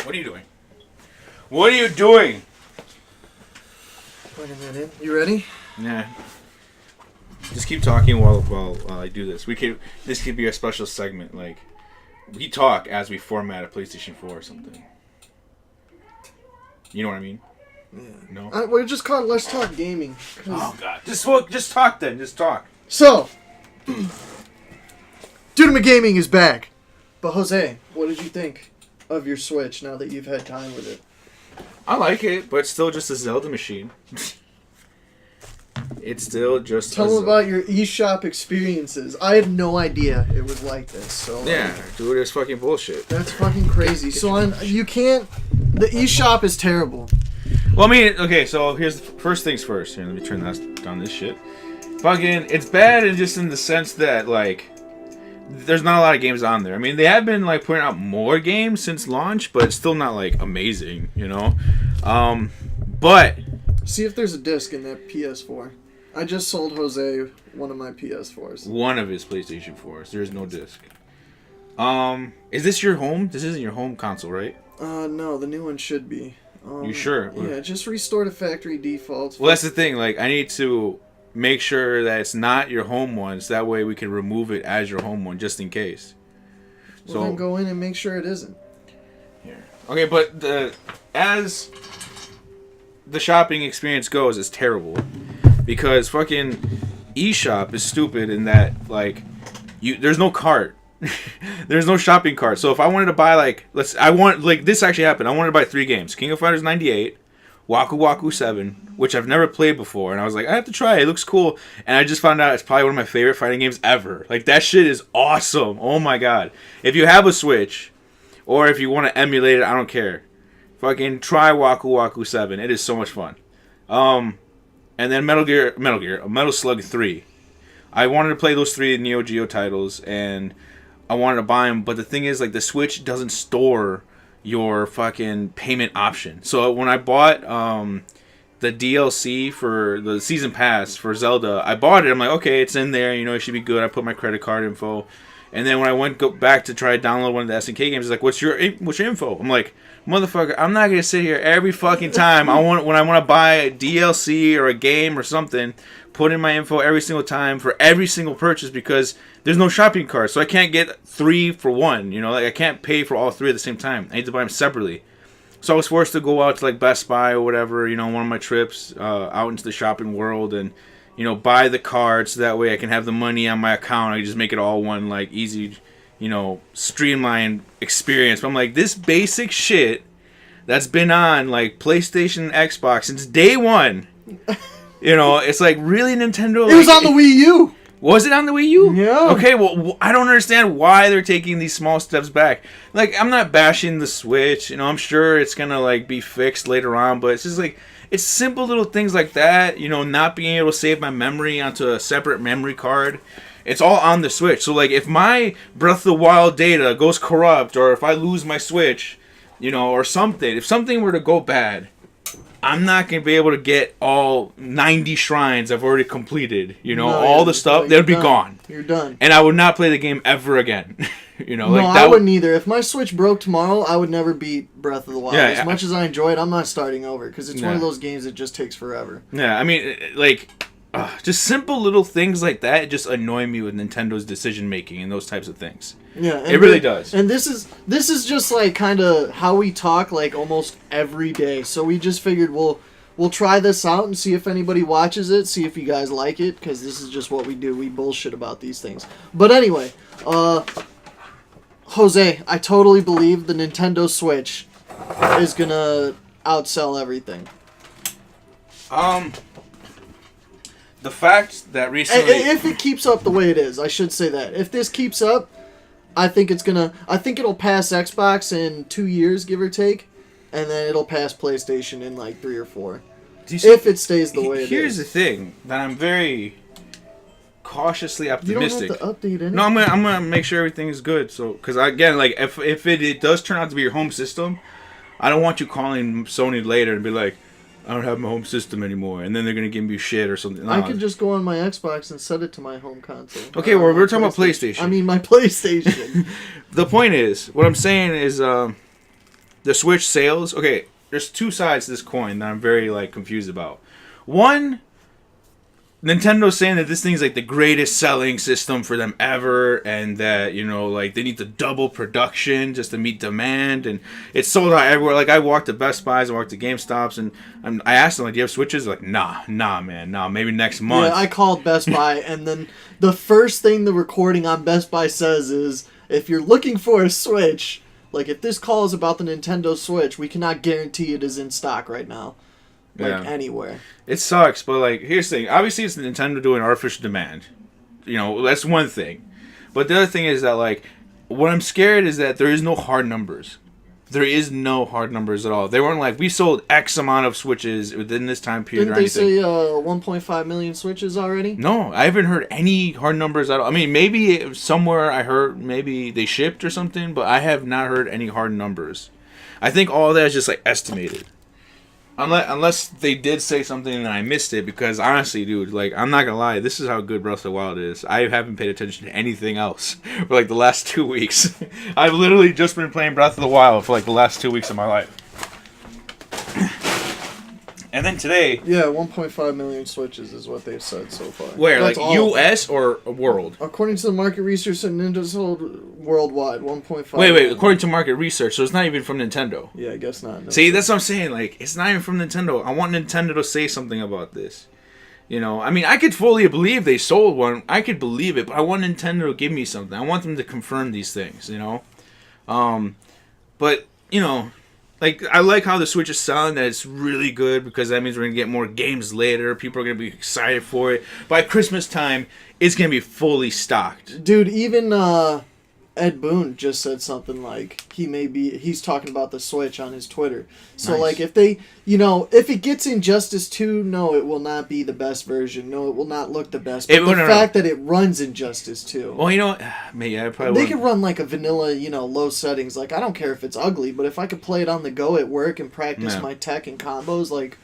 What are you doing? What are you doing? Wait a minute. You ready? Nah. Just keep talking while I do this. This could be a special segment. Like, we talk as we format a PlayStation 4 or something. You know what I mean? Yeah. No? We're just called Let's Talk Gaming. Oh, God. Just talk then. Just talk. So, Dudeumuh Gaming is back. But Jose, what did you think of your Switch now that you've had time with it? I like it, but it's still just a Zelda machine. It's still just Tell them about your eShop experiences. I had no idea it was like this. So yeah, dude, it's fucking bullshit. That's fucking crazy. You can't... The eShop is terrible. Well, I mean, okay, so here's the first things first. Here, let me turn down this shit. Fucking, it's bad in the sense that, like, there's not a lot of games on there. I mean, they have been, like, putting out more games since launch, but it's still not, like, amazing, you know? But... See if there's a disc in that PS4. I just sold Jose one of my PS4s. One of his PlayStation 4s. There's no disc. Is this your home? This isn't your home console, right? No, the new one should be. You sure? Yeah, just restore to factory defaults. Well, that's the thing. Like, I need to make sure that it's not your home one, so that way we can remove it as your home one, just in case. Well, then go in and make sure it isn't. Here. Okay, but as the shopping experience goes, it's terrible. Because fucking eShop is stupid in that, like, there's no cart. There's no shopping cart. So if I wanted to buy, this actually happened. I wanted to buy 3 games. King of Fighters 98, Waku Waku 7, which I've never played before. And I was like, I have to try it. It looks cool. And I just found out it's probably one of my favorite fighting games ever. Like, that shit is awesome. Oh my god. If you have a Switch, or if you want to emulate it, I don't care. Fucking try Waku Waku 7. It is so much fun. And then Metal Slug 3. I wanted to play those 3 Neo Geo titles, and I wanted to buy them, but the thing is, like, the Switch doesn't store your fucking payment option. So when I bought the DLC for the season pass for Zelda, I bought it. I'm like, okay, it's in there, you know, it should be good. I put my credit card info. And then when I go back to try to download one of the SNK games, it's like, what's your info? I'm like, motherfucker, I'm not gonna sit here every fucking time. When I want to buy a DLC or a game or something, put in my info every single time for every single purchase, because there's no shopping cart, so I can't get 3 for 1. You know, like, I can't pay for all 3 at the same time. I need to buy them separately. So I was forced to go out to, like, Best Buy or whatever, you know, one of my trips out into the shopping world, and, you know, buy the card so that way I can have the money on my account. I can just make it all one, like, easy, you know, streamlined experience. But I'm like, this basic shit that's been on, like, PlayStation and Xbox since day one, you know, it's like, really, Nintendo? It was on the Wii U! Was it on the Wii U? Yeah. Okay, well, I don't understand why they're taking these small steps back. Like, I'm not bashing the Switch. You know, I'm sure it's gonna, like, be fixed later on, but it's just, like, it's simple little things like that. You know, not being able to save my memory onto a separate memory card. It's all on the Switch. So, like, if my Breath of the Wild data goes corrupt, or if I lose my Switch, you know, or something, if something were to go bad, I'm not going to be able to get all 90 shrines I've already completed. You know, all the stuff, they'll be gone. You're done. And I would not play the game ever again. You know, no, like, I wouldn't either. If my Switch broke tomorrow, I would never beat Breath of the Wild. Yeah, as much as I enjoy it, I'm not starting over, because it's one of those games that just takes forever. Yeah, I mean, like, just simple little things like that just annoy me with Nintendo's decision making and those types of things. Yeah, it really does. And this is just, like, kind of how we talk, like, almost every day. So we just figured we'll try this out and see if anybody watches it, see if you guys like it, because this is just what we do. We bullshit about these things. But anyway, Jose, I totally believe the Nintendo Switch is gonna outsell everything. The fact that recently, if it keeps up the way it is, I should say that. If this keeps up, I think it'll pass Xbox in 2 years, give or take, and then it'll pass PlayStation in like 3 or 4. If it stays the way it is. Here's the thing that I'm very cautiously optimistic. You don't have to update anything. No, I'm gonna make sure everything is good. So, because again, like, if it does turn out to be your home system, I don't want you calling Sony later and be like, I don't have my home system anymore, and then they're gonna give me shit or something. No. I could just go on my Xbox and set it to my home console. Okay, well, we're talking about PlayStation. I mean, my PlayStation. The point is, what I'm saying is, the Switch sales. Okay, there's two sides to this coin that I'm very like confused about. One, Nintendo's saying that this thing's like the greatest selling system for them ever, and that, you know, like they need to double production just to meet demand, and it's sold out everywhere. Like I walked to Best Buys, I walked to GameStops, and I asked them like, "Do you have Switches?" Like, nah, man, nah, maybe next month. Yeah, I called Best Buy, and then the first thing the recording on Best Buy says is, if you're looking for a Switch, like if this call is about the Nintendo Switch, we cannot guarantee it is in stock right now. Like anywhere. It sucks, but like here's the thing. Obviously it's Nintendo doing artificial demand. You know, that's one thing. But the other thing is that like what I'm scared is that there is no hard numbers. There is no hard numbers at all. They weren't like we sold X amount of Switches within this time period. Didn't they say 1.5 million Switches already? No, I haven't heard any hard numbers at all. I mean, maybe somewhere I heard maybe they shipped or something, but I have not heard any hard numbers. I think all that is just like estimated. Unless they did say something and I missed it, because honestly, dude, like, I'm not gonna lie, this is how good Breath of the Wild is. I haven't paid attention to anything else for like the last 2 weeks. I've literally just been playing Breath of the Wild for like the last 2 weeks of my life. And then today... Yeah, 1.5 million Switches is what they've said so far. Where, that's like U.S. or world? According to the market research, Nintendo sold worldwide 1.5 Wait, according to market research, so it's not even from Nintendo. Yeah, I guess not. No. See, that's what I'm saying, like, it's not even from Nintendo. I want Nintendo to say something about this. You know, I mean, I could fully believe they sold one. I could believe it, but I want Nintendo to give me something. I want them to confirm these things, you know? But, you know... Like, I like how the Switch is selling, that it's really good, because that means we're going to get more games later. People are going to be excited for it. By Christmas time, it's going to be fully stocked. Dude, even Ed Boon just said something like he's talking about the Switch on his Twitter. So, nice. Like, if they, you know, if it gets Injustice 2, no, it will not be the best version. No, it will not look the best. But the fact that it runs Injustice 2. Well, you know what? Maybe I probably They could run, like, a vanilla, you know, low settings. Like, I don't care if it's ugly, but if I could play it on the go at work and practice my tech and combos, like,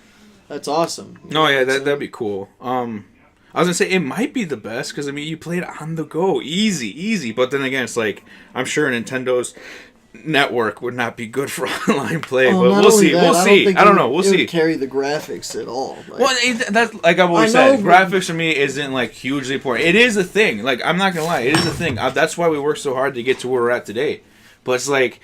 that's awesome. No, yeah, that'd be cool. I was gonna say it might be the best because I mean you play it on the go, easy. But then again, it's like I'm sure Nintendo's network would not be good for online play. But we'll see. We'll see. I don't know. We'll see. Would carry the graphics at all. Like, well, that's like I've always said. Graphics for me isn't like hugely important. It is a thing. Like I'm not gonna lie, it is a thing. That's why we work so hard to get to where we're at today. But it's like,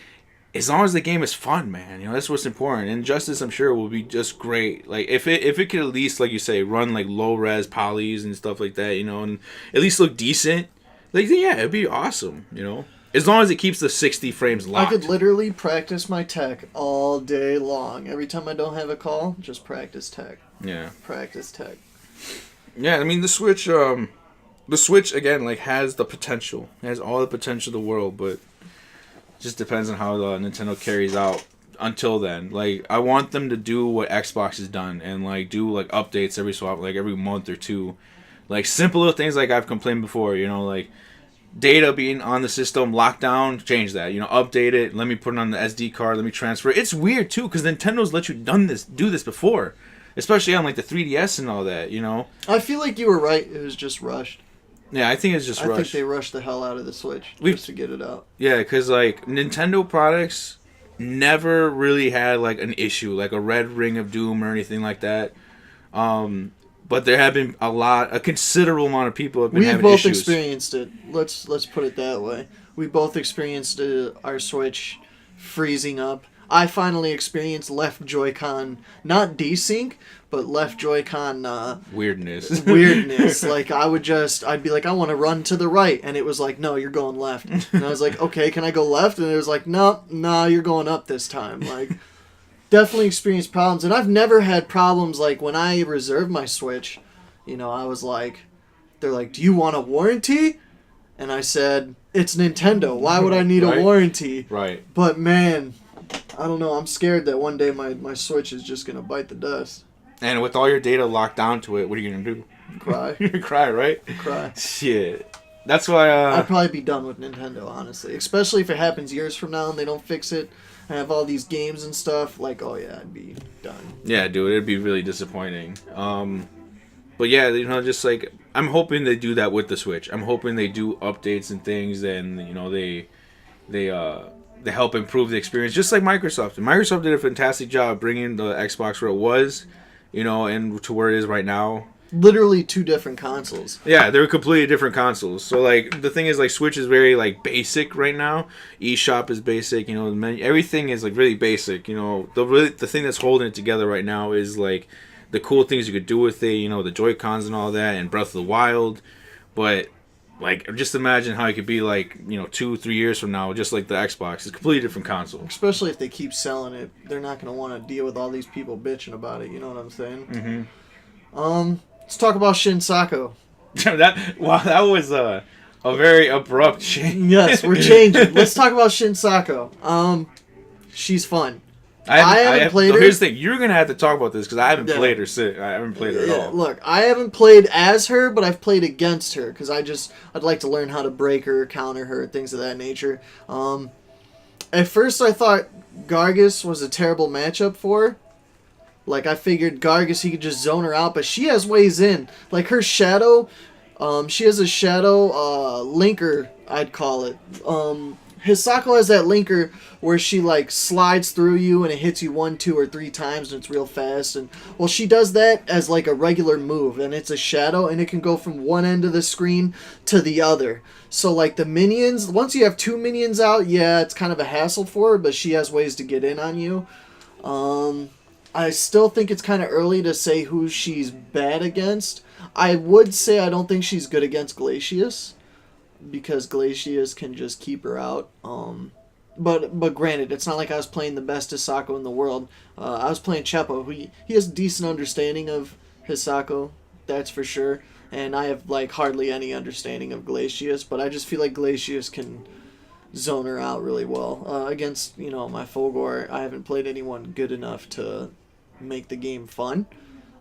as long as the game is fun, man, you know, that's what's important. And Justice, I'm sure, will be just great. Like if it could at least, like you say, run like low res polys and stuff like that, you know, and at least look decent, like yeah, it'd be awesome, you know. As long as it keeps the 60 frames locked. I could literally practice my tech all day long. Every time I don't have a call, just practice tech. Yeah. Practice tech. Yeah, I mean the Switch again like has the potential, has all the potential in the world, but just depends on how Nintendo carries out until then. Like, I want them to do what Xbox has done and, like, do, like, updates every so often, like, every month or two. Like, simple little things like I've complained before, you know, like, data being on the system, lockdown, change that. You know, update it, let me put it on the SD card, let me transfer it. It's weird, too, because Nintendo's let you do this before. Especially on, like, the 3DS and all that, you know? I feel like you were right. It was just rushed. Yeah, I think it's just rushed. I think they rushed the hell out of the Switch just to get it out. Yeah, because, like, Nintendo products never really had, like, an issue, like a Red Ring of Doom or anything like that. But there have been a considerable amount of people have been having issues. We both experienced it. Let's put it that way. We both experienced our Switch freezing up. I finally experienced left Joy-Con, not desync, but left Joy-Con weirdness. Like I'd be like, I want to run to the right, and it was like, no, you're going left. And I was like, okay, can I go left? And it was like, no, you're going up this time. Like, definitely experienced problems, and I've never had problems like when I reserved my Switch. You know, I was like, they're like, do you want a warranty? And I said, it's Nintendo. Why would I need a warranty? Right. But man, I don't know. I'm scared that one day my Switch is just gonna bite the dust. And with all your data locked down to it, what are you gonna do? Cry. You're gonna cry, right? Cry. Shit. That's why. I'd probably be done with Nintendo, honestly. Especially if it happens years from now and they don't fix it. I have all these games and stuff. Like, oh yeah, I'd be done. Yeah, dude, it'd be really disappointing. But yeah, you know, just like I'm hoping they do that with the Switch. I'm hoping they do updates and things, and you know they they help improve the experience, just like Microsoft. And Microsoft did a fantastic job bringing the Xbox where it was, and to where it is right now. Literally 2 different consoles. Yeah, they're completely different consoles. So like the thing is, like Switch is very like basic right now. eShop is basic. The menu, everything is like really basic. The thing that's holding it together right now is like the cool things you could do with it. The Joy-Cons and all that, and Breath of the Wild. But like, just imagine how it could be like 2-3 years from now, just like the Xbox. It's a completely different console. Especially if they keep selling it, they're not going to want to deal with all these people bitching about it. You know what I'm saying? Mm-hmm. Let's talk about Shin Sako. that was a very abrupt change. Yes, we're changing. Let's talk about Shin Sako. She's fun. I haven't played her. Here's the thing: you're gonna have to talk about this because I haven't played her. I haven't played her at all. Look, I haven't played as her, but I've played against her because I'd like to learn how to break her, counter her, things of that nature. At first, I thought Gargus was a terrible matchup for her. Like, I figured Gargus, he could just zone her out, but she has ways in. Like, her shadow, she has a shadow linker, I'd call it. Hisako has that linker where she, like, slides through you and it hits you 1, 2, or 3 times and it's real fast. And well, she does that as, like, a regular move, and it's a shadow, and it can go from one end of the screen to the other. So, like, the minions, once you have 2 minions out, yeah, it's kind of a hassle for her, but she has ways to get in on you. I still think it's kind of early to say who she's bad against. I would say I don't think she's good against Glacius, because Glacius can just keep her out. But granted, it's not like I was playing the best Hisako in the world. I was playing Chepo. He has a decent understanding of Hisako, that's for sure. And I have like hardly any understanding of Glacius, but I just feel like Glacius can zone her out really well. Against my Fulgor, I haven't played anyone good enough to make the game fun.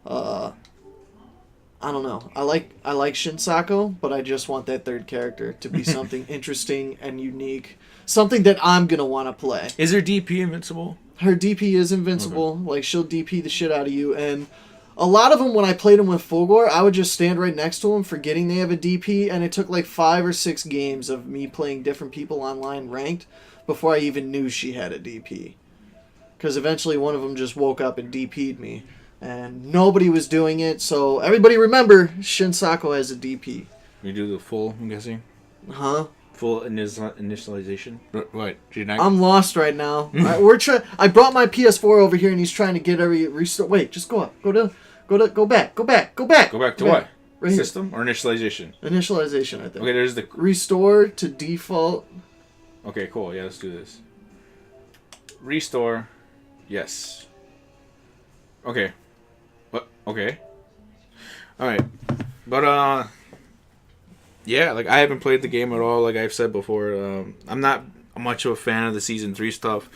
I don't know. I like Shin Sako, but I just want that third character to be something interesting and unique, something that I'm gonna want to play. Is her DP invincible? Her DP is invincible. Okay. Like, she'll DP the shit out of you, and a lot of them, when I played them with Fulgor, I would just stand right next to them, forgetting they have a DP, and it took like 5 or 6 games of me playing different people online ranked before I even knew she had a DP. Because eventually one of them just woke up and DP'd me. And nobody was doing it, so everybody remember, Shin Sako has a DP. You do the full, I'm guessing? Huh? Full initialization? What? I'm lost right now. I brought my PS4 over here and he's trying to get every restore. Wait, just go up. Go back. Go back to what? Right System or initialization? Initialization, I think. Okay, there's the... Restore to default. Okay, cool. Yeah, let's do this. Restore. Yes. Okay. What? Okay. Alright. But, yeah, like, I haven't played the game at all, like I've said before. I'm not much of a fan of the Season 3 stuff.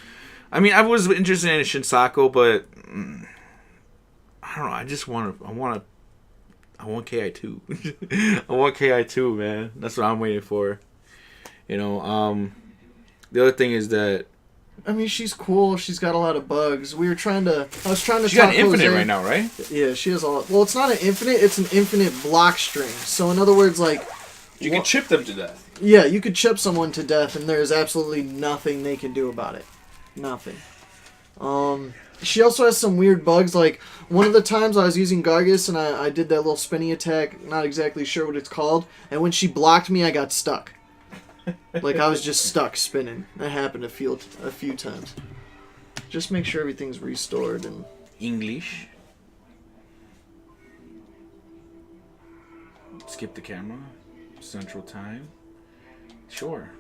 I mean, I was interested in Shin Sako, but... I don't know, I want KI2. I want KI2, man. That's what I'm waiting for. The other thing is that... I mean, she's cool. She's got a lot of bugs. I was trying to She got an infinite right now, right? Yeah, she has a lot. Well, it's not an infinite. It's an infinite block string. So, in other words, like... You can chip them to death. Yeah, you could chip someone to death, and there's absolutely nothing they can do about it. Nothing. She also has some weird bugs. Like, one of the times I was using Gargus, and I did that little spinny attack. Not exactly sure what it's called. And when she blocked me, I got stuck. Like, I was just stuck spinning. That happened a few times. Just make sure everything's restored. And English. Skip the camera. Central time. Sure.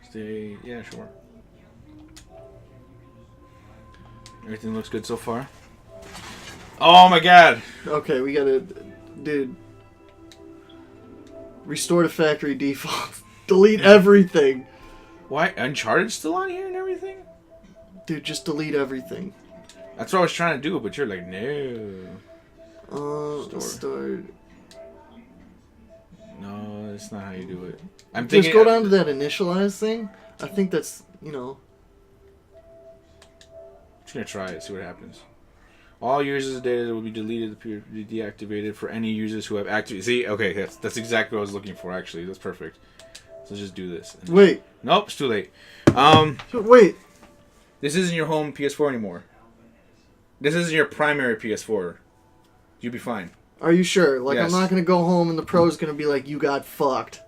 Stay. Yeah, sure. Everything looks good so far. Oh my god! Okay, we gotta... Dude. Restore to factory default. Delete everything. Why? Uncharted still on here and everything? Dude, just delete everything. That's what I was trying to do, but you're like, no. Store. No, that's not how you do it. Just go down to that initialize thing. I think that's, I'm just gonna try it, see what happens. All users' data will be deleted, be deactivated for any users who have activated. See, okay, that's exactly what I was looking for. Actually, that's perfect. So let's just do this. Wait. Nope, it's too late. Wait. This isn't your home PS4 anymore. This isn't your primary PS4. You'll be fine. Are you sure? Like, Yes. I'm not gonna go home and the pro's gonna be like, you got fucked.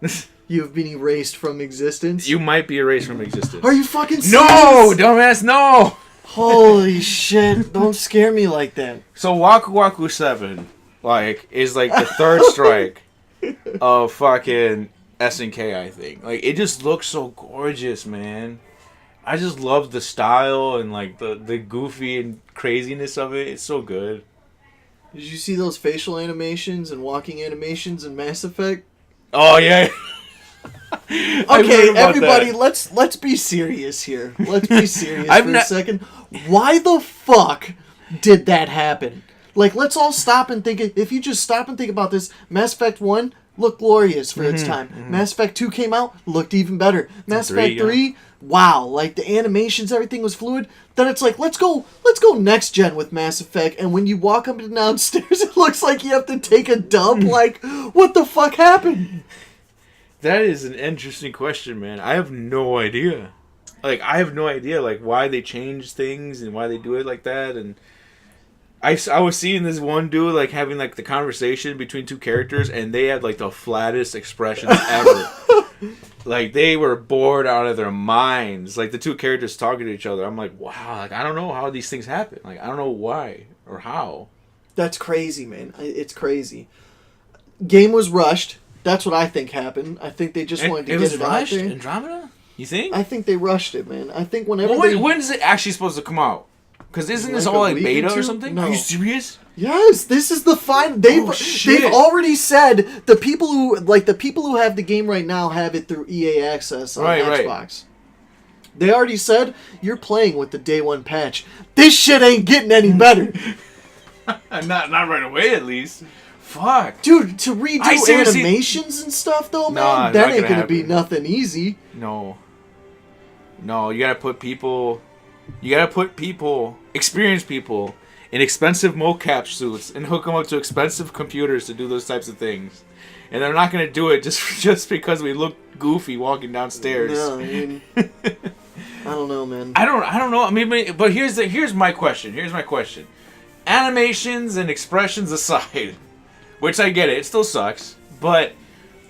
You've been erased from existence. You might be erased from existence. Are you fucking serious? No, dumbass, no! Holy shit. Don't scare me like that. So Waku Waku 7, like, is like the third strike of fucking SNK, I think. Like, it just looks so gorgeous, man. I just love the style and, like, the goofy and craziness of it. It's so good. Did you see those facial animations and walking animations in Mass Effect? Oh, yeah. Okay, everybody, let's be serious here. Let's be serious for a second. Why the fuck did that happen? Like, let's all stop and think. If you just stop and think about this, Mass Effect 1 looked glorious for its time. Mass Effect 2 came out, looked even better. Mass Effect 3, wow, like the animations, everything was fluid. Then it's like, let's go next gen with Mass Effect, and when you walk up and downstairs, it looks like you have to take a dump. Like, what the fuck happened? That is an interesting question, man. I have no idea. Like, I have no idea, like, why they change things and why they do it like that. And I was seeing this one dude, like, having, like, the conversation between two characters, and they had, like, the flattest expressions ever. Like, they were bored out of their minds. Like, the two characters talking to each other. I'm like, wow, like, I don't know how these things happen. Like, I don't know why or how. That's crazy, man. It's crazy. Game was rushed. That's what I think happened. I think they just wanted to get it out there. Andromeda? You think? I think they rushed it, man. I think whenever when is it actually supposed to come out? Because isn't this all like beta or something? No. Are you serious? Yes, this is the final. They've already said the people who have the game right now have it through EA Access on Xbox. Right. They already said you're playing with the day one patch. This shit ain't getting any better. not right away, at least. Fuck, dude, to redo animations and stuff though, man, that ain't gonna be nothing easy. No, you gotta put people. Experienced people, in expensive mocap suits and hook them up to expensive computers to do those types of things. And they're not gonna do it just because we look goofy walking downstairs. No, I mean, I don't know, man. I don't know. I mean, but here's my question. Animations and expressions aside, which I get it still sucks. But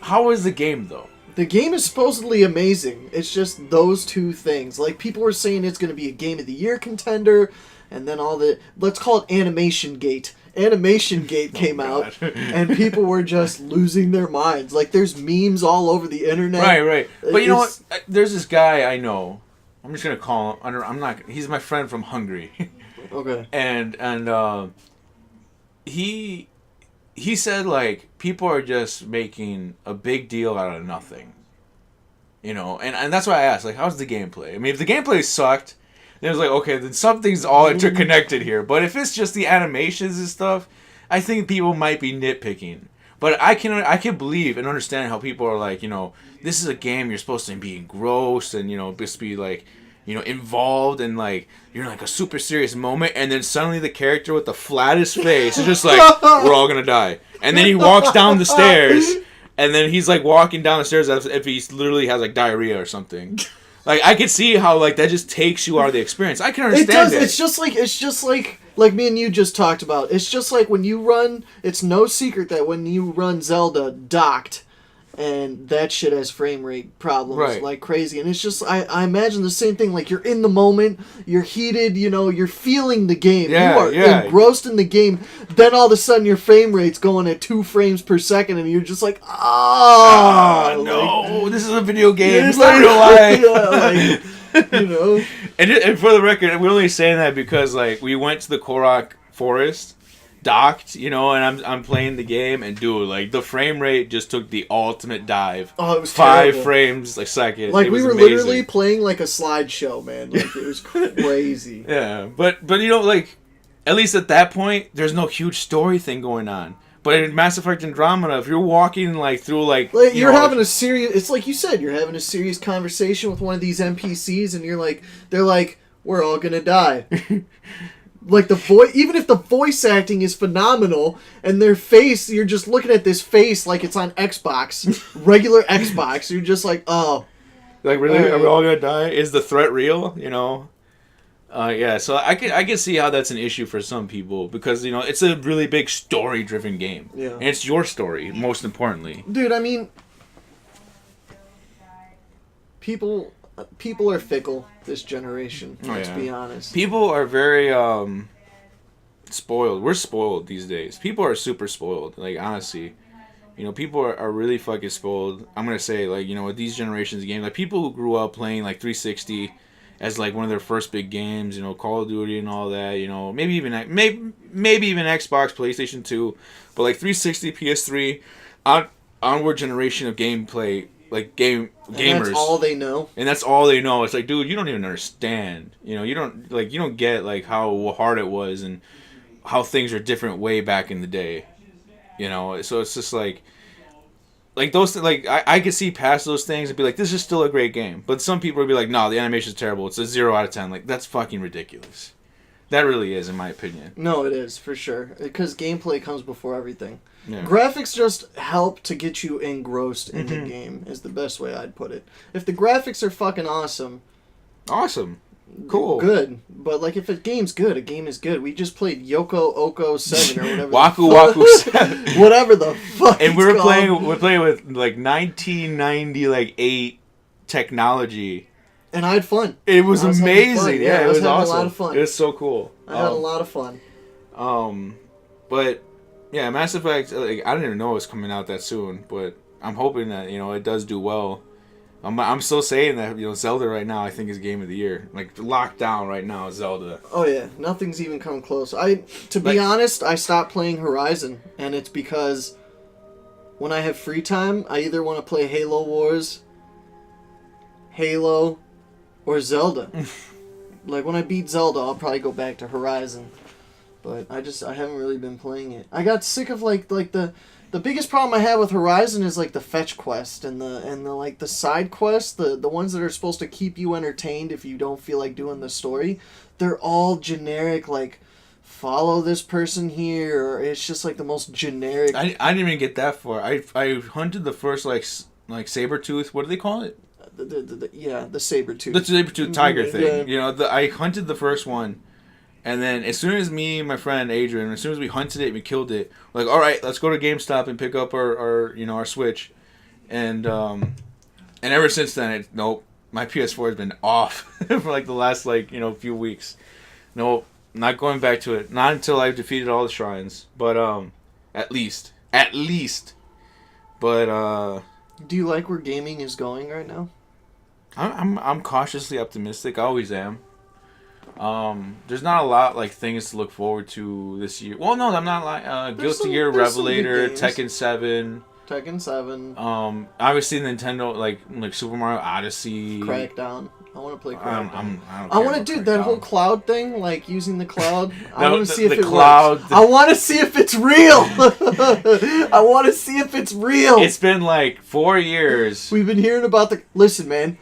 how is the game though? The game is supposedly amazing. It's just those two things. Like, people were saying it's going to be a Game of the Year contender, and then let's call it Animation Gate. Animation Gate came out, and people were just losing their minds. Like, there's memes all over the internet. Right. But you know what? There's this guy I know. I'm just going to call him. He's my friend from Hungary. Okay. And he said, like, people are just making a big deal out of nothing. You know? And that's why I asked, like, how's the gameplay? I mean, if the gameplay sucked, then it was like, okay, then something's all interconnected here. But if it's just the animations and stuff, I think people might be nitpicking. But I can believe and understand how people are like, you know, this is a game you're supposed to be engrossed and, you know, just be, like, you know, involved and, like, you're in, like, a super serious moment, and then suddenly the character with the flattest face is just like, we're all gonna die. And then he walks down the stairs, and then he's, like, walking down the stairs as if he literally has, like, diarrhea or something. Like, I could see how, like, that just takes you out of the experience. I can understand it. It's just like me and you just talked about. It's just like when you run, it's no secret that when you run Zelda docked, and that shit has frame rate problems like crazy. And it's just, I imagine the same thing. Like, you're in the moment, you're heated, you know, you're feeling the game. Yeah, you are engrossed in the game. Then all of a sudden your frame rate's going at 2 frames per second, and you're just like, no, like, this is a video game. It's not real life. You know. And for the record, we're only saying that because, like, we went to the Korok Forest, docked, you know, and I'm playing the game, and dude, like, the frame rate just took the ultimate dive. Oh, it was 5 terrible. frames a second. Like, we were amazing. literally playing like a slideshow, man. Like, it was crazy. Yeah, but you know, like, at least at that point, there's no huge story thing going on. But in Mass Effect Andromeda, if you're walking, like, through, like you're having a serious, it's like you said, you're having a serious conversation with one of these NPCs, and they're like, we're all gonna die. Like even if the voice acting is phenomenal, and their face, you're just looking at this face like it's on Xbox, regular Xbox. You're just like, oh, like really, are we all gonna die? Is the threat real? Yeah. So I can see how that's an issue for some people because it's a really big story driven game. Yeah. And it's your story, most importantly. Dude, I mean, people are fickle this generation. Let's be honest. People are very spoiled. We're spoiled these days. People are super spoiled. Like honestly, people are really fucking spoiled. I'm gonna say with these generations of games, like people who grew up playing like 360 as like one of their first big games, Call of Duty and all that, maybe even Xbox, PlayStation 2, but like 360, PS3, onward generation of gameplay. Like gamers. And that's all they know. And that's all they know. It's like, dude, you don't even understand. You don't get like how hard it was and how things are different way back in the day. So it's just like those I could see past those things and be like, this is still a great game. But some people would be like, no, the animation's terrible. It's a 0 out of 10. Like that's fucking ridiculous. That really is, in my opinion. No, it is for sure because gameplay comes before everything. Yeah. Graphics just help to get you engrossed in the game is the best way I'd put it. If the graphics are fucking awesome, cool, good. But like if a game's good, a game is good. We just played Yoko Oko 7 or whatever. Waku Waku 7. Whatever the fuck. And we're playing with like 1998 technology. And I had fun. It was amazing. Yeah, it was awesome. A lot of fun. It was so cool. I had a lot of fun. But yeah, Mass Effect. Like, I didn't even know it was coming out that soon, but I'm hoping that it does do well. I'm still saying that Zelda right now I think is game of the year. Like locked down right now, Zelda. Oh yeah, nothing's even come close. To be honest, I stopped playing Horizon, and it's because when I have free time, I either want to play Halo Wars, Halo, or Zelda. Like when I beat Zelda, I'll probably go back to Horizon. But I haven't really been playing it. I got sick of like the biggest problem I have with Horizon is like the fetch quest and the like the side quests, the ones that are supposed to keep you entertained if you don't feel like doing the story. They're all generic, like follow this person here, or it's just like the most generic. I didn't even get that far. I hunted the first like saber-tooth. What do they call it? The saber-tooth. The saber-tooth tiger thing. Yeah. I hunted the first one. And then as soon as me and my friend Adrian, as soon as we hunted it and we killed it, we're like, all right, let's go to GameStop and pick up our Switch. And ever since then, nope, my PS4 has been off for like the last few weeks. Nope, not going back to it. Not until I've defeated all the shrines. But at least. But do you like where gaming is going right now? I'm cautiously optimistic. I always am. There's not a lot things to look forward to this year. Well, no, I'm not like Guilty Gear Revelator, Tekken 7. Obviously Nintendo like Super Mario Odyssey. Crackdown. I want to play Crackdown. I want to do that whole cloud thing, like using the cloud. I want to see if it cloud, works. I want to see if it's real. I want to see if it's real. It's been like 4 years. We've been hearing about Listen, man.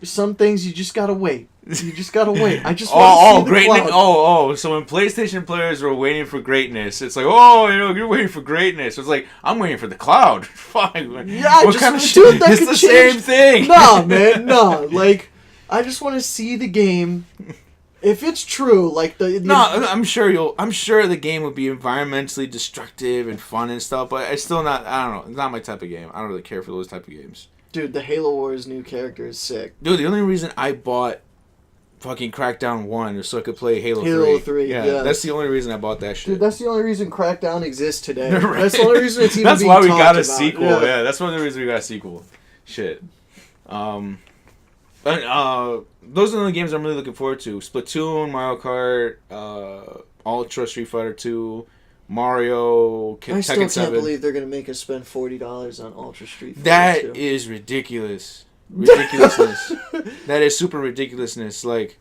Some things you just gotta wait. You just gotta wait. I just want to see the greatness. cloud. So when PlayStation players were waiting for greatness, it's like, you're waiting for greatness. It's like, I'm waiting for the cloud. Fine. Yeah, what kind of shit? It's the same thing. Nah, man, nah. Like, I just want to see the game. If it's true, I'm sure the game would be environmentally destructive and fun and stuff, but it's still not. I don't know. It's not my type of game. I don't really care for those type of games. Dude, the Halo Wars new character is sick. Dude, the only reason I bought fucking Crackdown 1 was so I could play Halo 3. Halo 3, yeah. That's the only reason I bought that shit. Dude, that's the only reason Crackdown exists today. Right. That's the only reason it's even That's being why we talked got a about. sequel. Yeah, that's one of the reasons we got a sequel. Shit. Those are the only games I'm really looking forward to. Splatoon, Mario Kart, Ultra Street Fighter 2, Mario, I still Tekken 7. can't believe they're going to make us spend $40 on Ultra Street Fighter That 2. is ridiculousness. Ridiculousness. That is super ridiculousness. Like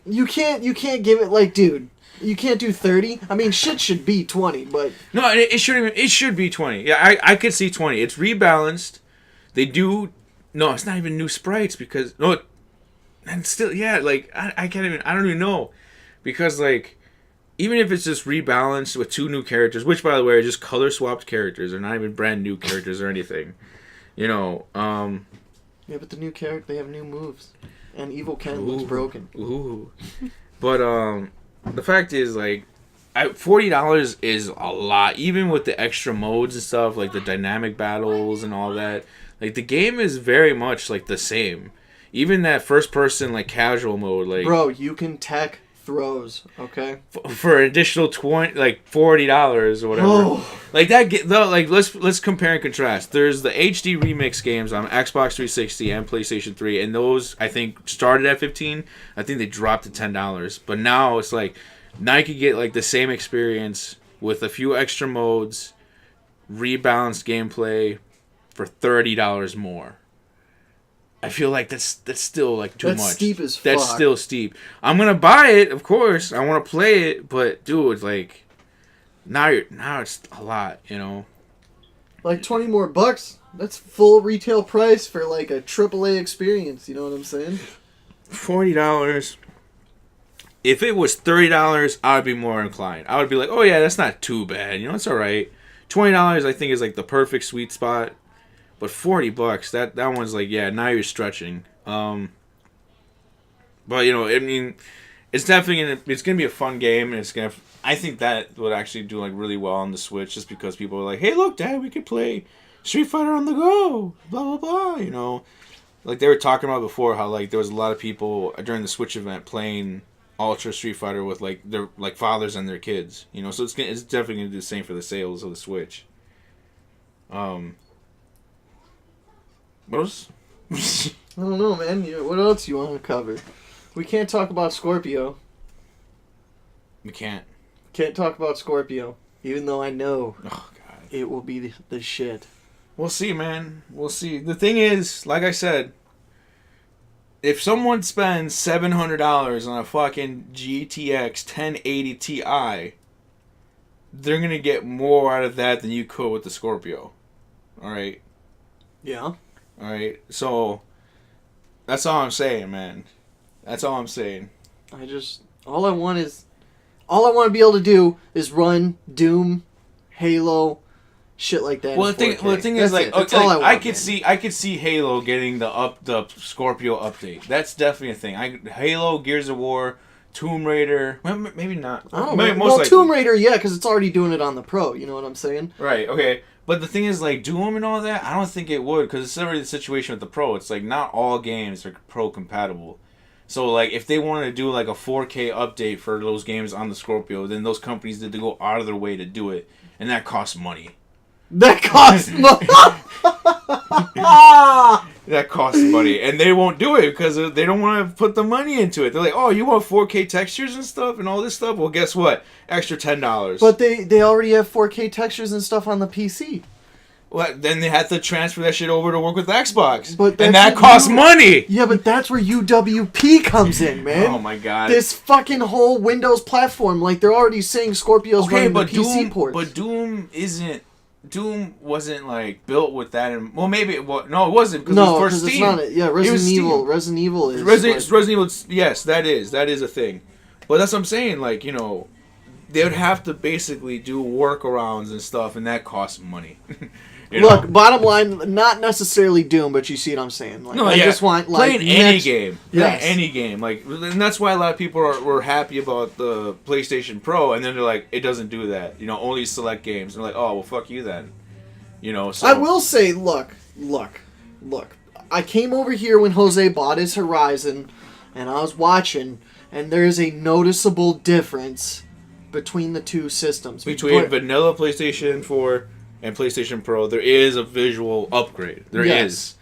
you can't give it dude. You can't do 30. I mean, shit should be 20, but no, it should be 20. Yeah, I could see 20. It's rebalanced. They do. No, it's not even new sprites because and still I can't even. I don't even know. because like even if it's just rebalanced with 2 new characters, which by the way are just color swapped characters, they're not even brand new characters or anything. You know, yeah, but the new character, they have new moves, and Evil Ken looks broken. Ooh, but the fact is like, $40 is a lot, even with the extra modes and stuff, like the dynamic battles and all that. Like the game is very much like the same. Even that first person like casual mode, like bro, you can tech throws, okay? For an additional $40 or whatever. Oh. Like that. Like let's compare and contrast. There's the HD remix games on Xbox 360 and PlayStation 3, and those I think started at $15. I think they dropped to $10, but now it's like now you could get like the same experience with a few extra modes, rebalanced gameplay for $30 more. I feel like that's still like too much. That's steep as fuck. That's still steep. I'm gonna buy it, of course. I want to play it, but dude, like now it's a lot, you know. Like $20 more bucks. That's full retail price for like a AAA experience. You know what I'm saying? $40. If it was $30, I would be more inclined. I would be like, oh yeah, that's not too bad. You know, it's all right. $20, I think, is like the perfect sweet spot. But $40, that one's like, yeah, now you're stretching. But you know, I mean, it's definitely it's gonna be a fun game, and I think that would actually do like really well on the Switch, just because people are like, hey, look, Dad, we could play Street Fighter on the go, blah blah blah. You know, like they were talking about before, how like there was a lot of people during the Switch event playing Ultra Street Fighter with like their like fathers and their kids. You know, so it's definitely gonna do the same for the sales of the Switch. What else? I don't know, man. What else you want to cover? We can't talk about Scorpio. We can't. Can't talk about Scorpio, even though I know Oh God, it will be the shit. we'll see, man. We'll see. The thing is, like I said, if someone spends $700 on a fucking GTX 1080 Ti, they're gonna get more out of that than you could with the Scorpio. All right. Yeah. All right, so that's all I'm saying, man. That's all I'm saying. All I want to be able to do is run Doom, Halo, shit like that. Well, the thing is, like, that's okay, all I want, I could see Halo getting the Scorpio update. That's definitely a thing. Halo, Gears of War, Tomb Raider, maybe not. I don't Maybe, know. most Well, likely. Tomb Raider, yeah, because it's already doing it on the Pro. You know what I'm saying? Right. Okay. But the thing is, like, Doom and all that, I don't think it would, because it's already the situation with the Pro. It's like not all games are Pro compatible. So, like, if they wanted to do like a 4K update for those games on the Scorpio, then those companies need to go out of their way to do it, and that costs money. That costs money. That costs money, and they won't do it because they don't want to put the money into it. They're like, "Oh, you want 4K textures and stuff and all this stuff? Well, guess what? Extra $10." But they already have 4K textures and stuff on the PC. Well, then they had to transfer that shit over to work with Xbox, But and that costs money. Yeah, but that's where UWP comes in, man. Oh my God! This fucking whole Windows platform, like they're already saying Scorpio's running the PC ports. But Doom isn't. Doom wasn't like built with that. Well, maybe it was. No, it wasn't because it was for Steam. It's not. Yeah, Resident Evil is. Resident Evil. Yes, that is a thing. But that's what I'm saying. Like, you know, they would have to basically do workarounds and stuff, and that costs money. Look, bottom line, not necessarily Doom, but you see what I'm saying. Like, I just want like playing any game. Yes. Playing any game. Like, and that's why a lot of people were happy about the PlayStation Pro, and then they're like, it doesn't do that. You know, only select games. And they're like, oh well, fuck you then. You know. So I will say, look. I came over here when Jose bought his Horizon, and I was watching, and there is a noticeable difference between the two systems. Between vanilla PlayStation 4 and PlayStation Pro, there is a visual upgrade. There is.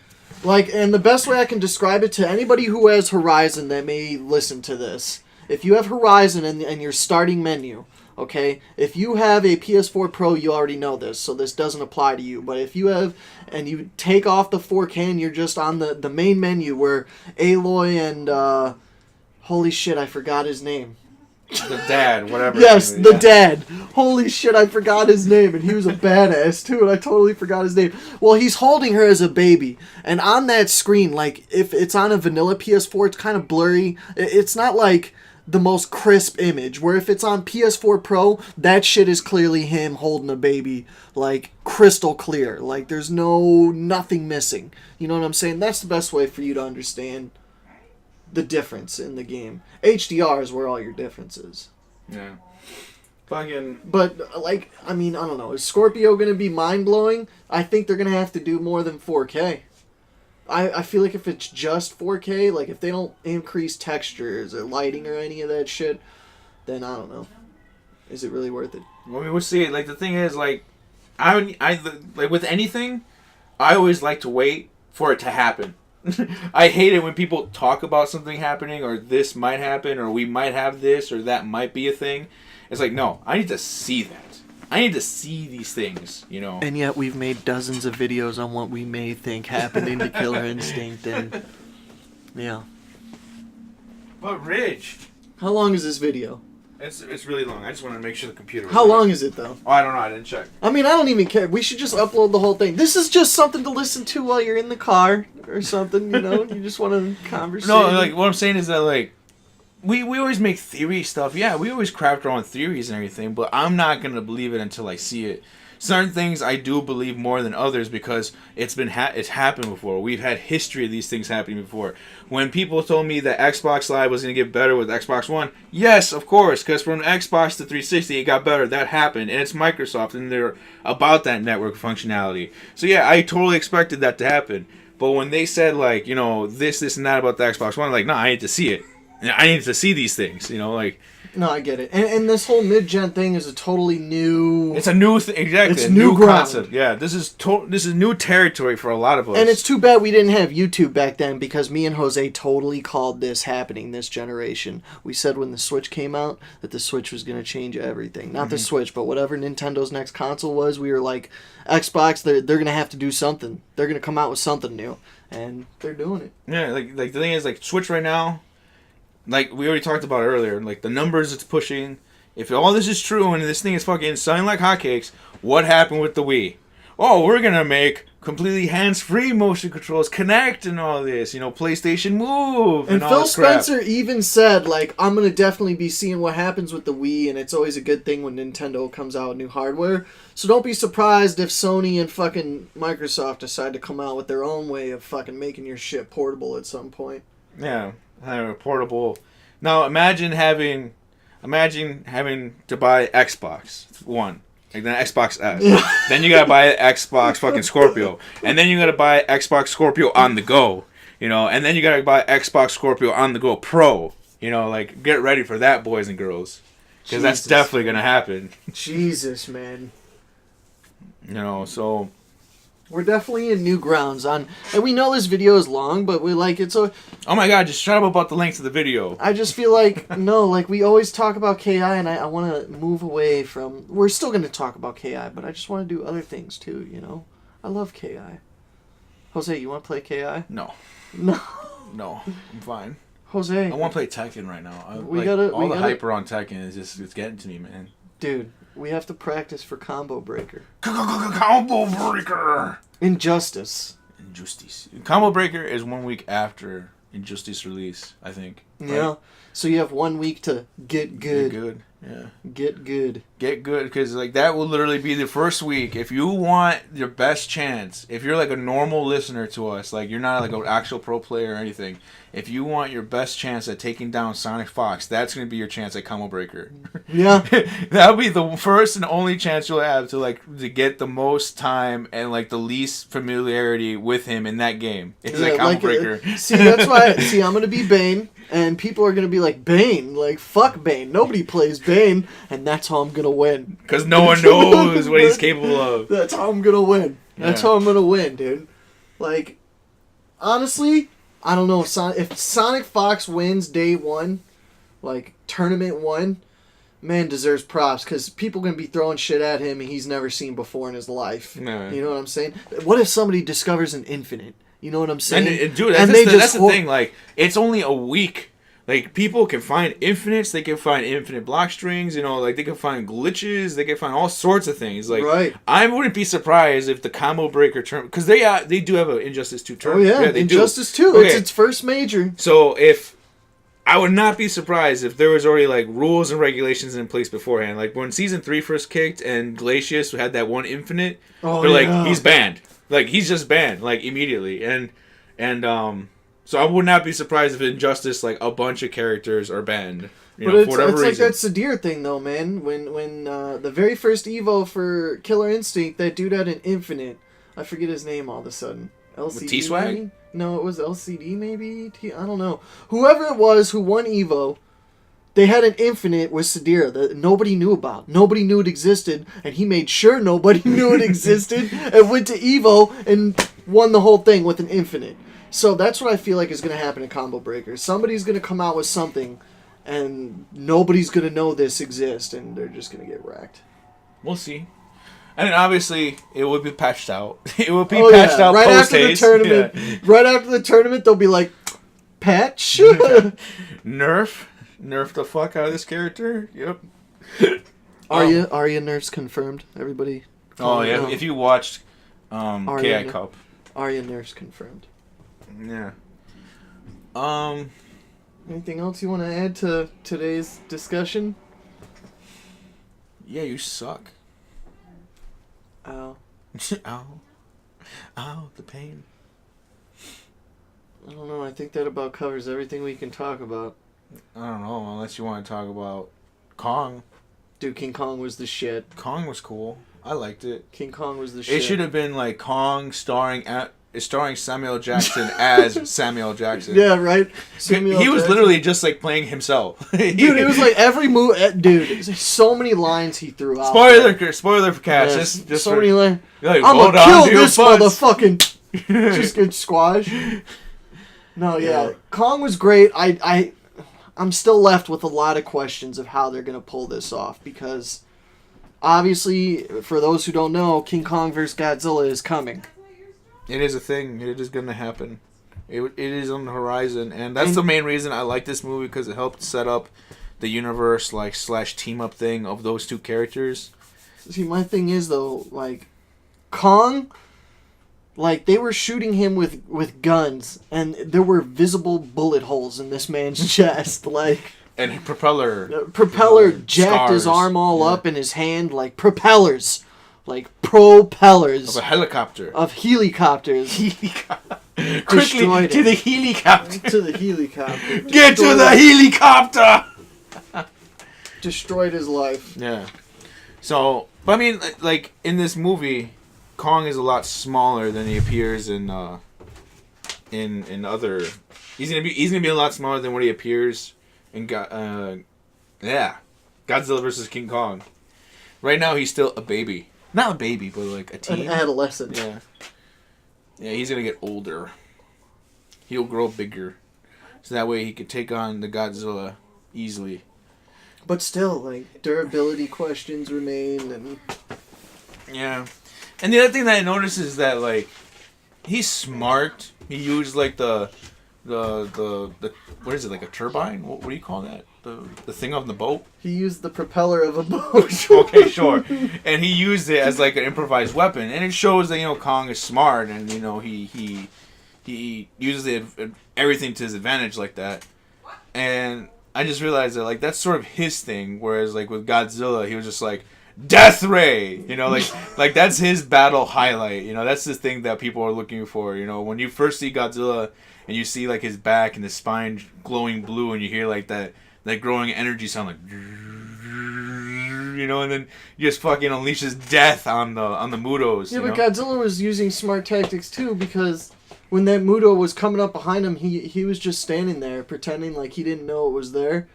Like, and the best way I can describe it to anybody who has Horizon that may listen to this, if you have Horizon and your starting menu, okay, if you have a PS4 Pro, you already know this, so this doesn't apply to you. But if you have, and you take off the 4K and you're just on the main menu where Aloy and, holy shit, I forgot his name. The dad, whatever. Yes, the dad. Holy shit, I forgot his name, and he was a badass too, and I totally forgot his name. Well, he's holding her as a baby, and on that screen, like, if it's on a vanilla PS4, it's kind of blurry. It's not like the most crisp image. Where if it's on PS4 Pro, that shit is clearly him holding a baby, like crystal clear. Like there's nothing missing. You know what I'm saying? That's the best way for you to understand the difference in the game. HDR is where all your difference is. Yeah. Fucking. But like, I mean, I don't know. Is Scorpio gonna be mind blowing? I think they're gonna have to do more than 4K. I feel like if it's just 4K, like if they don't increase textures or lighting or any of that shit, then I don't know. Is it really worth it? Well, we'll see. Like the thing is, like, I like with anything, I always like to wait for it to happen. I hate it when people talk about something happening, or this might happen, or we might have this, or that might be a thing. It's like, no, I need to see that. I need to see these things, you know. And yet we've made dozens of videos on what we may think happened in the Killer Instinct, and yeah. But Ridge, how long is this video? It's really long. I just want to make sure the computer. How long is it though? Oh, I don't know. I didn't check. I mean, I don't even care. We should just upload the whole thing. This is just something to listen to while you're in the car or something. You know, you just want to converse. No, like what I'm saying is that like. We always make theory stuff. Yeah, we always craft our own theories and everything, but I'm not going to believe it until I see it. Certain things I do believe more than others because it's happened before. We've had history of these things happening before. When people told me that Xbox Live was going to get better with Xbox One, yes, of course, because from Xbox to 360 it got better. That happened, and it's Microsoft, and they're about that network functionality. So yeah, I totally expected that to happen. But when they said like, you know, this and that about the Xbox One, I'm like, no, I need to see it. I need to see these things, you know, like... No, I get it. And this whole mid-gen thing is a totally new... It's a new thing, exactly. It's new ground. Concept. Yeah, this is new territory for a lot of us. And it's too bad we didn't have YouTube back then, because me and Jose totally called this happening this generation. We said when the Switch came out that the Switch was going to change everything. Not the Switch, but whatever Nintendo's next console was, we were like, Xbox, they're going to have to do something. They're going to come out with something new. And they're doing it. Yeah, like the thing is, like, Switch right now... Like we already talked about earlier, like the numbers it's pushing. If all this is true and this thing is fucking selling like hotcakes, what happened with the Wii? Oh, we're gonna make completely hands-free motion controls, Connect and all this, you know, PlayStation Move and all Phil this crap. Spencer even said, like, I'm gonna definitely be seeing what happens with the Wii, and it's always a good thing when Nintendo comes out with new hardware. So don't be surprised if Sony and fucking Microsoft decide to come out with their own way of fucking making your shit portable at some point. Yeah. Portable. Now imagine having to buy Xbox One, like the Xbox S. Then you gotta buy Xbox fucking Scorpio, and then you gotta buy Xbox Scorpio on the go, you know, and then you gotta buy Xbox Scorpio on the go Pro, you know, like get ready for that, boys and girls, because that's definitely gonna happen. Jesus, man. You know, so. We're definitely in new grounds and we know this video is long, but we like it's a... Oh my god, just shut up about the length of the video. I just feel like, no, like we always talk about KI and I want to move away from... We're still going to talk about KI, but I just want to do other things too, you know? I love KI. Jose, you want to play KI? No. No. No, I'm fine. Jose. I want to play Tekken right now. The hype around Tekken is just, it's getting to me, man. Dude. We have to practice for Combo Breaker. Combo Breaker! Injustice. Combo Breaker is 1 week after Injustice release, I think. Right? Yeah. So you have 1 week to get good. Get good, yeah. Get good. Get good, because like that will literally be the first week. If you want your best chance, if you're like a normal listener to us, like you're not like an actual pro player or anything, if you want your best chance at taking down Sonic Fox, that's going to be your chance at Combo Breaker. Yeah. That'll be the first and only chance you'll have to get the most time and like the least familiarity with him in that game. It's like Combo Breaker. See, that's why. See, I'm going to be Bane, and people are going to be like, Bane? Like, fuck Bane. Nobody plays Bane, and that's how I'm going to win. Because no one knows what he's capable of. That's how I'm going to win. That's how I'm going to win, dude. Like, honestly... I don't know if Sonic Fox wins day one, like tournament one, man deserves props because people gonna be throwing shit at him he's never seen before in his life. No. You know what I'm saying? What if somebody discovers an infinite? You know what I'm saying? And dude, that's the thing. Like, it's only a week. Like, people can find infinites, they can find infinite block strings, you know, like, they can find glitches, they can find all sorts of things. Like, right. I wouldn't be surprised if the Combo Breaker term, because they do have an Injustice 2 term. Oh, yeah, Injustice 2. Okay. It's its first major. So, if I would not be surprised if there was already like rules and regulations in place beforehand. Like when season 3 first kicked and Glacius had that one infinite, they're like, he's banned. Like he's just banned like immediately. And so I would not be surprised if in Justice like a bunch of characters are banned. For whatever reason. Like that Sadir thing though, man. When the very first Evo for Killer Instinct, that dude had an infinite. I forget his name all of a sudden. LCD. T-Swag? No, it was LCD maybe? I don't know. Whoever it was who won Evo, they had an infinite with Sadir that nobody knew about. Nobody knew it existed, and he made sure nobody knew it existed and went to Evo and won the whole thing with an infinite. So that's what I feel like is going to happen in Combo Breakers. Somebody's going to come out with something, and nobody's going to know this exists, and they're just going to get wrecked. We'll see. And then obviously, it would be patched out. It would be patched out right post-haste. After the tournament. Yeah. Right after the tournament, they'll be like, patch? Nerf the fuck out of this character. Yep. Arya nerfs confirmed. Everybody. Oh, yeah. If you watched KI Cup. Arya nerfs confirmed. Yeah. Anything else you want to add to today's discussion? Yeah, you suck. Ow. Ow, the pain. I don't know, I think that about covers everything we can talk about. I don't know, unless you want to talk about Kong. Dude, King Kong was the shit. Kong was cool. I liked it. King Kong was the shit. It should have been like Kong starring Samuel Jackson as Samuel Jackson. Yeah, right? He was literally just like playing himself. Dude, it was like every move. Dude, so many lines he threw out. Spoiler for Cass. Yes, Just so many lines. Like, I'm gonna kill this motherfucking. Just get squashed. No, yeah. Kong was great. I'm still left with a lot of questions of how they're gonna pull this off because obviously, for those who don't know, King Kong vs. Godzilla is coming. It is a thing. It is going to happen. It is on the horizon, and that's the main reason I like this movie because it helped set up the universe / team up thing of those two characters. See, my thing is though, like Kong, like they were shooting him with guns, and there were visible bullet holes in this man's chest, like. And propeller jacked scars. His arm all up in his hand, like propellers. Like propellers of a helicopter. Of helicopters. Quickly to the helicopter. To the helicopter. Get to the helicopter. Destroyed his life. Yeah. So, but I mean, like in this movie, Kong is a lot smaller than he appears in other. He's gonna be a lot smaller than what he appears in Godzilla vs. King Kong. Right now, he's still a baby. Not a baby, but like a teen. An adolescent. Yeah. Yeah, he's going to get older. He'll grow bigger. So that way he could take on the Godzilla easily. But still, like, durability questions remain. And yeah. And the other thing that I noticed is that, like, he's smart. He used, like, the what is it, like a turbine? What do you call that? The thing on the boat? He used the propeller of a boat. Okay, sure. And he used it as like an improvised weapon, and it shows that Kong is smart, and he uses everything to his advantage like that. And I just realized that like that's sort of his thing, whereas like with Godzilla, he was just like Death Ray, like that's his battle highlight. That's the thing that people are looking for. When you first see Godzilla and you see like his back and his spine glowing blue, and you hear like that growing energy sound like, and then he just fucking unleashes death on the Mutos. Yeah, but Godzilla was using smart tactics too, because when that Muto was coming up behind him, he was just standing there pretending like he didn't know it was there,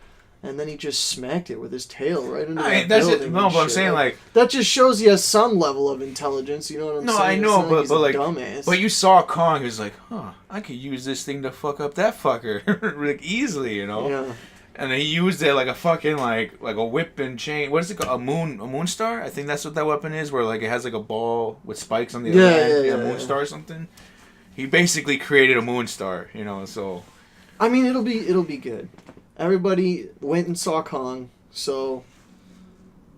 and then he just smacked it with his tail right into that building. No, but I'm saying like that just shows he has some level of intelligence. You know what I'm saying? No, I know, but like, dumbass. But you saw Kong who's like, I could use this thing to fuck up that fucker like easily, Yeah. And he used it like a fucking like a whip and chain. What is it called? A moon star? I think that's what that weapon is. Where like it has like a ball with spikes on the other end. Yeah, moon star or something. He basically created a moon star. So. I mean, it'll be good. Everybody went and saw Kong, so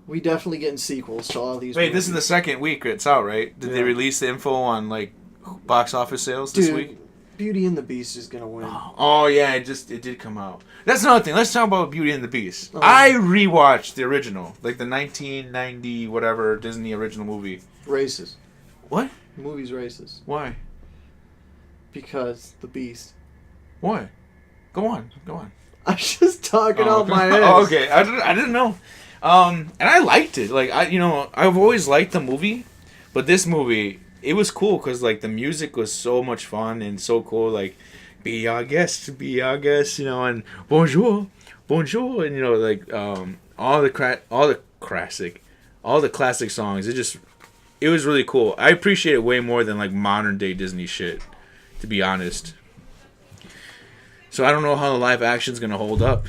we definitely getting sequels to all these. Wait, movies. This is the second week it's out, right? Did they release the info on like box office sales this week? Beauty and the Beast is gonna win. Oh yeah, it did come out. That's another thing. Let's talk about Beauty and the Beast. Oh. I rewatched the original, like the 1990 whatever Disney original movie. Racist. What? The movie's racist. Why? Because the Beast. Why? Go on. I'm just talking out my ass. Oh, okay. I didn't know. And I liked it. Like I've always liked the movie, but this movie, it was cool because like the music was so much fun and so cool. Like, be our guest, and bonjour, and like all the classic songs. It was really cool. I appreciate it way more than like modern day Disney shit, to be honest. So I don't know how the live action's gonna hold up,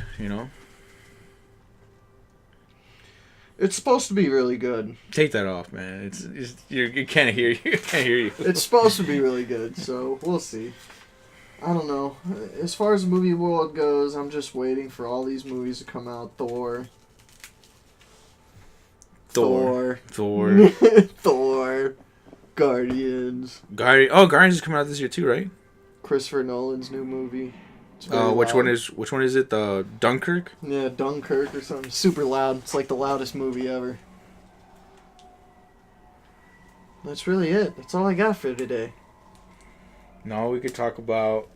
It's supposed to be really good. Take that off, man. You can't hear you. I can't hear you. It's supposed to be really good, so we'll see. I don't know. As far as the movie world goes, I'm just waiting for all these movies to come out. Thor. Thor. Guardians. Guardians is coming out this year too, right? Christopher Nolan's new movie. Which one is it? The Dunkirk? Yeah, Dunkirk or something. Super loud. It's like the loudest movie ever. That's really it. That's all I got for today. No, we could talk about.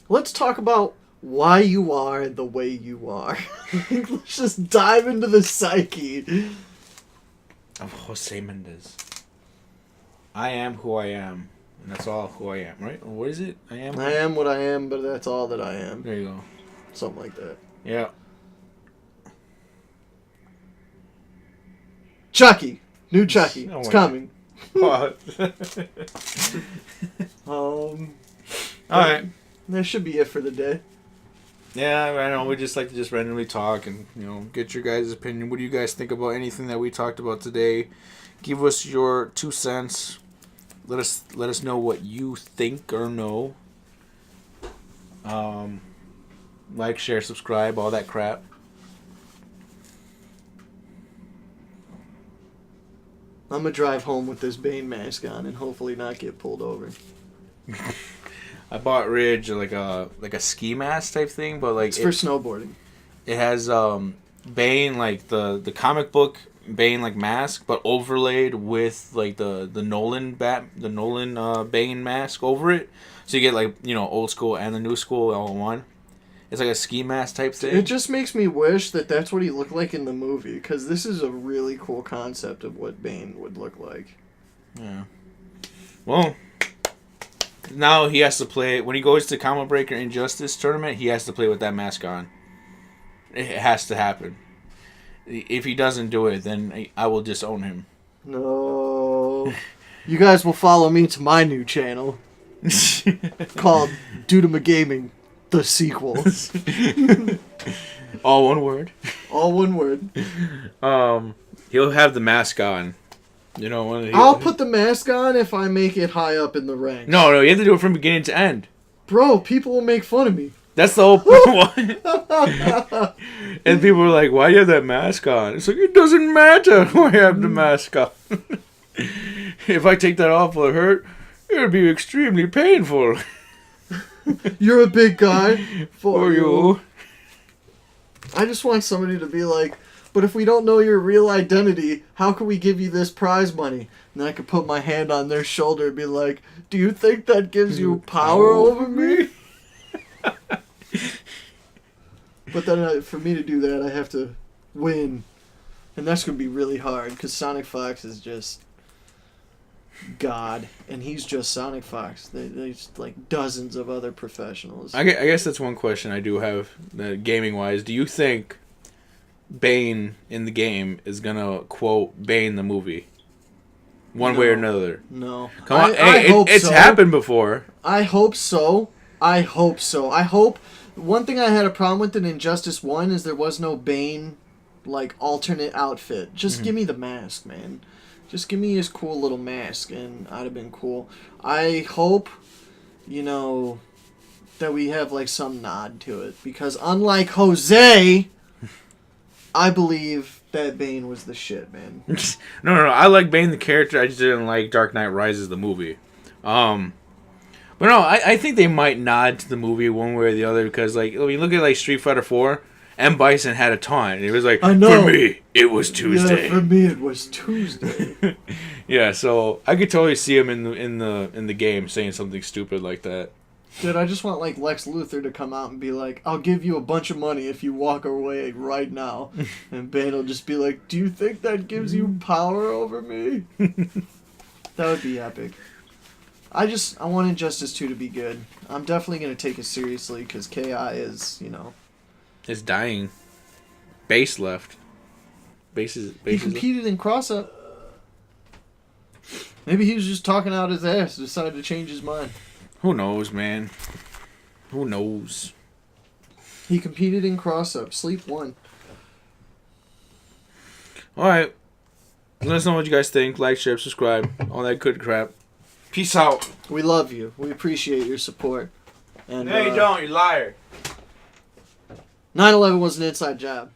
Let's talk about why you are the way you are. Let's just dive into the psyche of Jose Mendez. I am who I am. And that's all who I am, right? Or what is it? I am what I am, but that's all that I am. There you go. Something like that. Yeah. Chucky. New Chucky. It's coming. What? Alright. That should be it for the day. Yeah, I know. We just like to just randomly talk and, get your guys' opinion. What do you guys think about anything that we talked about today? Give us your 2 cents. Let us know what you think or know. Like, share, subscribe, all that crap. I'm gonna drive home with this Bane mask on and hopefully not get pulled over. I bought Ridge like a ski mask type thing, but like it's for snowboarding. It has Bane, like the comic book Bane like mask, but overlaid with like the Nolan Bane mask over it, so you get like old school and the new school all in one. It's like a ski mask type thing. It just makes me wish that that's what he looked like in the movie, because this is a really cool concept of what Bane would look like. Yeah. Well, now he has to play when he goes to Combo Breaker Injustice tournament. He has to play with that mask on. It has to happen. If he doesn't do it, then I will disown him. No. You guys will follow me to my new channel called Dudeumuh Gaming, the sequel. All one word. All one word. He'll have the mask on. I'll put the mask on if I make it high up in the ranks. No, you have to do it from beginning to end. Bro, people will make fun of me. That's the whole point. And people are like, why do you have that mask on? It's like, it doesn't matter who I have the mask on. If I take that off, will it hurt? It would be extremely painful. You're a big guy. For you. I just want somebody to be like, but if we don't know your real identity, how can we give you this prize money? And then I could put my hand on their shoulder and be like, do you think that gives you power over me? But then for me to do that, I have to win. And that's going to be really hard, because Sonic Fox is just God. And he's just Sonic Fox. There's like dozens of other professionals. I guess that's one question I do have, gaming-wise. Do you think Bane in the game is going to quote Bane the movie? One way or another? No. Come on. It's happened before. I hope so. I hope... One thing I had a problem with in Injustice 1 is there was no Bane, like, alternate outfit. Just give me the mask, man. Just give me his cool little mask, and I'd have been cool. I hope, that we have, like, some nod to it. Because unlike Jose, I believe that Bane was the shit, man. No. I like Bane the character. I just didn't like Dark Knight Rises the movie. But no, I think they might nod to the movie one way or the other because, like, when you look at like Street Fighter 4, M. Bison had a taunt. It was like, I know. For me, it was Tuesday. Yeah, for me, it was Tuesday. Yeah, so I could totally see him in the game saying something stupid like that. Dude, I just want like Lex Luthor to come out and be like, "I'll give you a bunch of money if you walk away right now," and Bane will just be like, "Do you think that gives you power over me?" That would be epic. I want Injustice 2 to be good. I'm definitely gonna take it seriously because Ki is, It's dying. Base left. He competed in cross-up. Maybe he was just talking out his ass and decided to change his mind. Who knows, man? Who knows? He competed in cross-up. Sleep won. Alright. Let us know what you guys think. Like, share, subscribe. All that good crap. Peace out. We love you. We appreciate your support. And No, you don't. You liar. 9/11 was an inside job.